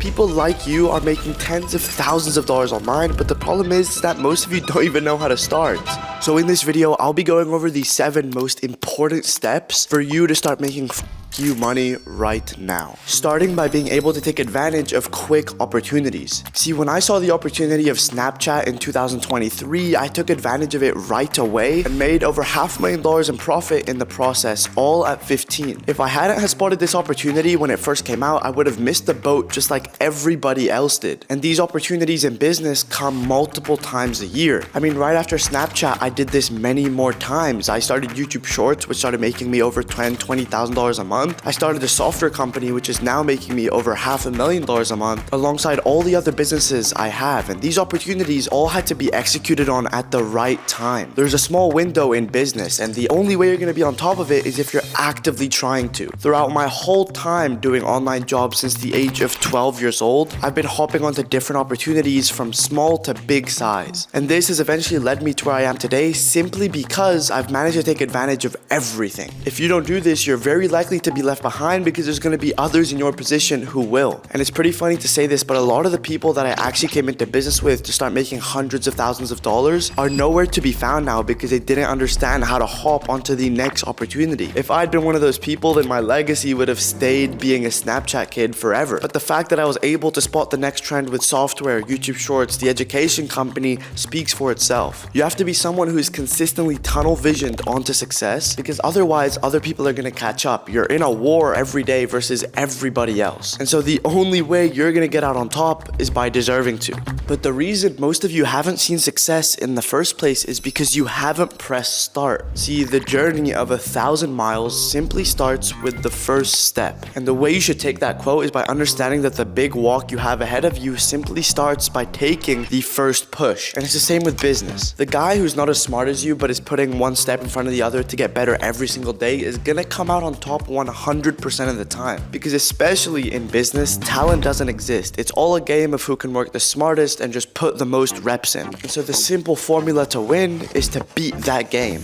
people like you are making tens of thousands of dollars online, but the problem is that most of you don't even know how to start. So in this video, I'll be going over the 7 most important steps for you to start making you money right now. Starting by being able to take advantage of quick opportunities. See, when I saw the opportunity of Snapchat in 2023, I took advantage of it right away and made over $500,000 in profit in the process, all at 15. If I hadn't have spotted this opportunity when it first came out, I would have missed the boat just like everybody else did. And these opportunities in business come multiple times a year. I mean, right after Snapchat, I did this many more times. I started YouTube Shorts, which started making me over $20,000 a month. I started a software company, which is now making me over $500,000 a month, alongside all the other businesses I have. And these opportunities all had to be executed on at the right time. There's a small window in business, and the only way you're going to be on top of it is if you're actively trying to. Throughout my whole time doing online jobs since the age of 12 years old, I've been hopping onto different opportunities from small to big size. And this has eventually led me to where I am today simply because I've managed to take advantage of everything. If you don't do this, you're very likely to be left behind because there's going to be others in your position who will. And it's pretty funny to say this, but a lot of the people that I actually came into business with to start making hundreds of thousands of dollars are nowhere to be found now because they didn't understand how to hop onto the next opportunity. If I'd been one of those people, then my legacy would have stayed being a Snapchat kid forever. But the fact that I was able to spot the next trend with software, YouTube Shorts, the education company speaks for itself. You have to be someone who is consistently tunnel visioned onto success because otherwise other people are going to catch up. You're in a war every day versus everybody else. And so the only way you're gonna get out on top is by deserving to. But the reason most of you haven't seen success in the first place is because you haven't pressed start. See, the journey of 1,000 miles simply starts with the first step. And the way you should take that quote is by understanding that the big walk you have ahead of you simply starts by taking the first push. And it's the same with business. The guy who's not as smart as you but is putting one step in front of the other to get better every single day is gonna come out on top 100% of the time. Because especially in business, talent doesn't exist. It's all a game of who can work the smartest and just put the most reps in. And so the simple formula to win is to beat that game.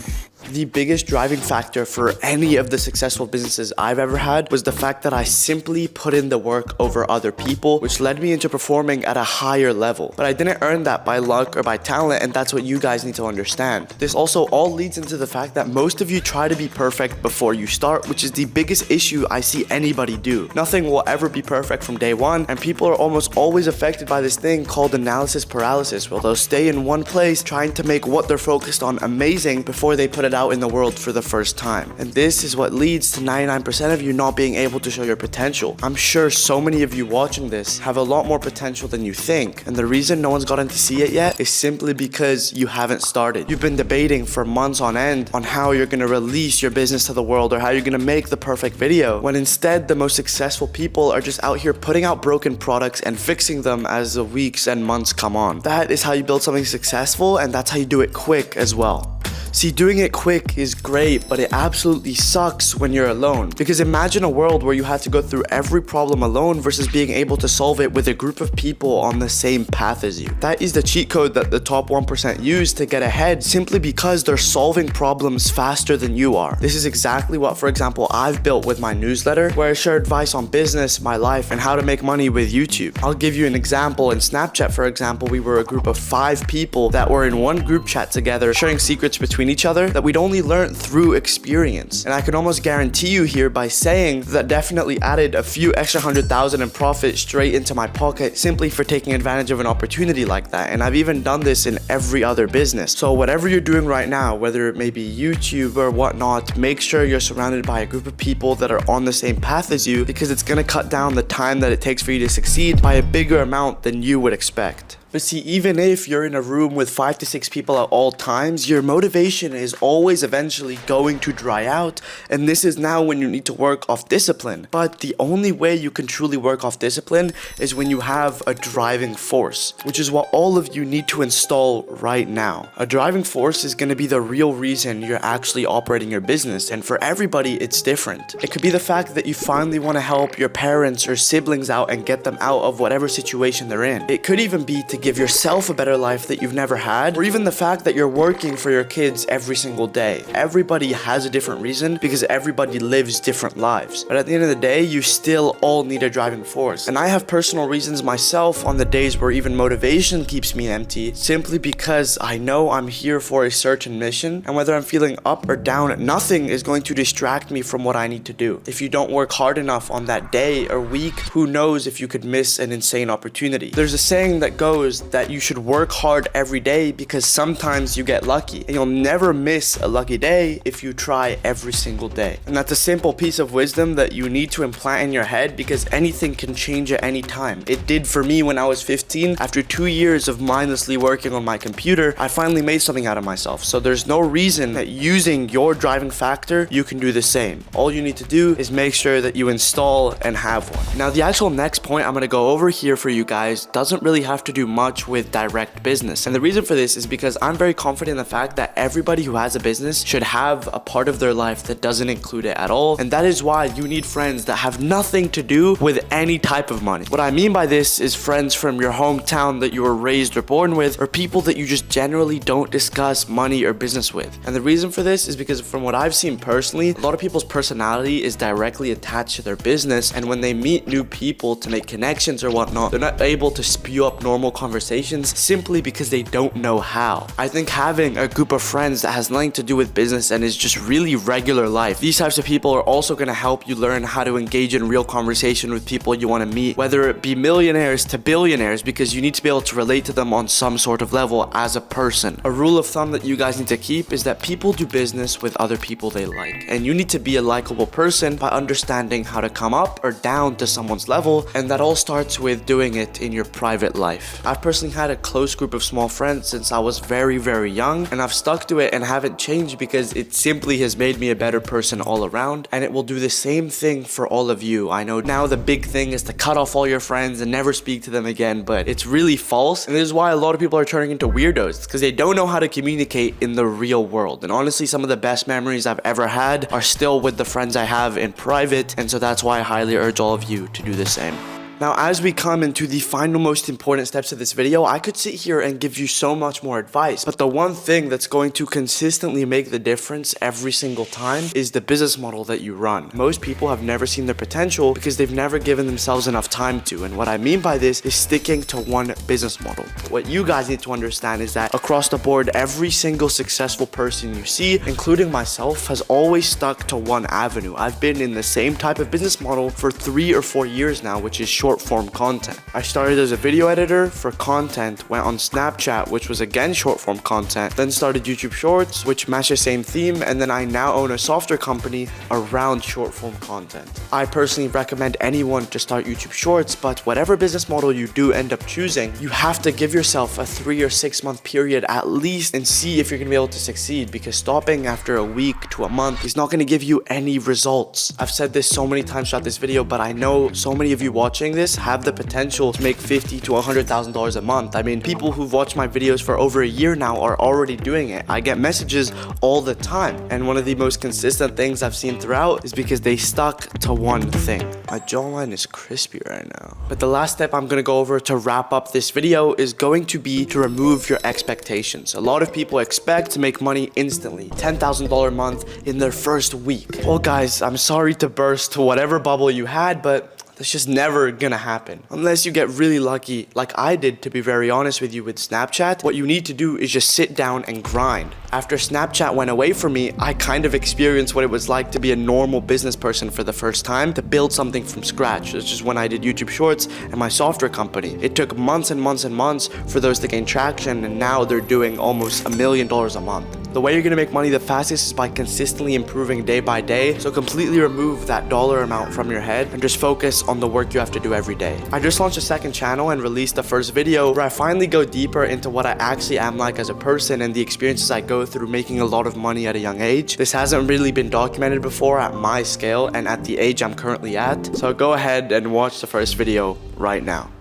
The biggest driving factor for any of the successful businesses I've ever had was the fact that I simply put in the work over other people, which led me into performing at a higher level. But I didn't earn that by luck or by talent, and that's what you guys need to understand. This also all leads into the fact that most of you try to be perfect before you start, which is the biggest issue I see anybody do. Nothing will ever be perfect from day one, and people are almost always affected by this thing called analysis paralysis, where they'll stay in one place trying to make what they're focused on amazing before they put it out in the world for the first time. And this is what leads to 99% of you not being able to show your potential. I'm sure so many of you watching this have a lot more potential than you think, and the reason no one's gotten to see it yet is simply because you haven't started. You've been debating for months on end on how you're going to release your business to the world or how you're going to make the perfect video, when instead the most successful people are just out here putting out broken products and fixing them as the weeks and months come on. That is how you build something successful, and that's how you do it quick as well. See, doing it quick is great, but it absolutely sucks when you're alone. Because imagine a world where you had to go through every problem alone versus being able to solve it with a group of people on the same path as you. That is the cheat code that the top 1% use to get ahead simply because they're solving problems faster than you are. This is exactly what, for example, I've built with my newsletter, where I share advice on business, my life, and how to make money with YouTube. I'll give you an example. In Snapchat, for example, we were a group of 5 people that were in one group chat together, sharing secrets between each other that we'd only learned through experience. And I can almost guarantee you here by saying that definitely added a few extra 100,000 in profit straight into my pocket simply for taking advantage of an opportunity like that. And I've even done this in every other business. So whatever you're doing right now, whether it may be YouTube or whatnot, make sure you're surrounded by a group of people that are on the same path as you, because it's going to cut down the time that it takes for you to succeed by a bigger amount than you would expect. But see, even if you're in a room with 5 to 6 people at all times, your motivation is always eventually going to dry out, and this is now when you need to work off discipline. But the only way you can truly work off discipline is when you have a driving force, which is what all of you need to install right now. A driving force is going to be the real reason you're actually operating your business, and for everybody, it's different. It could be the fact that you finally want to help your parents or siblings out and get them out of whatever situation they're in. It could even be to give yourself a better life that you've never had, or even the fact that you're working for your kids every single day. Everybody has a different reason because everybody lives different lives. But at the end of the day, you still all need a driving force. And I have personal reasons myself on the days where even motivation keeps me empty, simply because I know I'm here for a certain mission, and whether I'm feeling up or down, nothing is going to distract me from what I need to do. If you don't work hard enough on that day or week, who knows if you could miss an insane opportunity. There's a saying that goes that you should work hard every day because sometimes you get lucky, and you'll never miss a lucky day if you try every single day. And that's a simple piece of wisdom that you need to implant in your head, because anything can change at any time. It did for me when I was 15. After 2 years of mindlessly working on my computer, I finally made something out of myself. So there's no reason that using your driving factor, you can do the same. All you need to do is make sure that you install and have one. Now, the actual next point I'm going to go over here for you guys doesn't really have to do much with direct business. And the reason for this is because I'm very confident in the fact that everybody who has a business should have a part of their life that doesn't include it at all. And that is why you need friends that have nothing to do with any type of money. What I mean by this is friends from your hometown that you were raised or born with, or people that you just generally don't discuss money or business with. And the reason for this is because from what I've seen personally, a lot of people's personality is directly attached to their business, and when they meet new people to make connections or whatnot, they're not able to spew up normal conversations simply because they don't know how. I think having a group of friends that has nothing to do with business and is just really regular life, these types of people are also going to help you learn how to engage in real conversation with people you want to meet, whether it be millionaires to billionaires, because you need to be able to relate to them on some sort of level as a person. A rule of thumb that you guys need to keep is that people do business with other people they like, and you need to be a likable person by understanding how to come up or down to someone's level, and that all starts with doing it in your private life. I've personally had a close group of small friends since I was very, very young, and I've stuck to it and haven't changed because it simply has made me a better person all around, and it will do the same thing for all of you. I know now the big thing is to cut off all your friends and never speak to them again, but it's really false, and this is why a lot of people are turning into weirdos, because they don't know how to communicate in the real world. And honestly, some of the best memories I've ever had are still with the friends I have in private, and so that's why I highly urge all of you to do the same. Now, as we come into the final most important steps of this video, I could sit here and give you so much more advice, but the one thing that's going to consistently make the difference every single time is the business model that you run. Most people have never seen their potential because they've never given themselves enough time to, and what I mean by this is sticking to one business model. What you guys need to understand is that across the board, every single successful person you see, including myself, has always stuck to one avenue. I've been in the same type of business model for 3 or 4 years now, which is short form content. I started as a video editor for content, went on Snapchat, which was again short form content, then started YouTube Shorts, which match the same theme, and then I now own a software company around short form content. I personally recommend anyone to start YouTube Shorts, but whatever business model you do end up choosing, you have to give yourself a 3 or 6 month period at least and see if you're gonna be able to succeed, because stopping after a week to a month is not gonna give you any results. I've said this so many times throughout this video, but I know so many of you watching this have the potential to make $50,000 to $100,000 a month. I mean, people who've watched my videos for over a year now are already doing it. I get messages all the time, and one of the most consistent things I've seen throughout is because they stuck to one thing. My jawline is crispy right now. But the last step I'm gonna go over to wrap up this video is going to be to remove your expectations. A lot of people expect to make money instantly, $10,000 a month in their first week. Well, guys, I'm sorry to burst to whatever bubble you had, but that's just never gonna happen. Unless you get really lucky, like I did, to be very honest with you, with Snapchat. What you need to do is just sit down and grind. After Snapchat went away from me, I kind of experienced what it was like to be a normal business person for the first time, to build something from scratch. This is when I did YouTube Shorts and my software company. It took months and months and months for those to gain traction, and now they're doing almost $1 million a month. The way you're gonna make money the fastest is by consistently improving day by day. So completely remove that dollar amount from your head and just focus on the work you have to do every day. I just launched a second channel and released the first video where I finally go deeper into what I actually am like as a person and the experiences I go through making a lot of money at a young age. This hasn't really been documented before at my scale and at the age I'm currently at. So go ahead and watch the first video right now.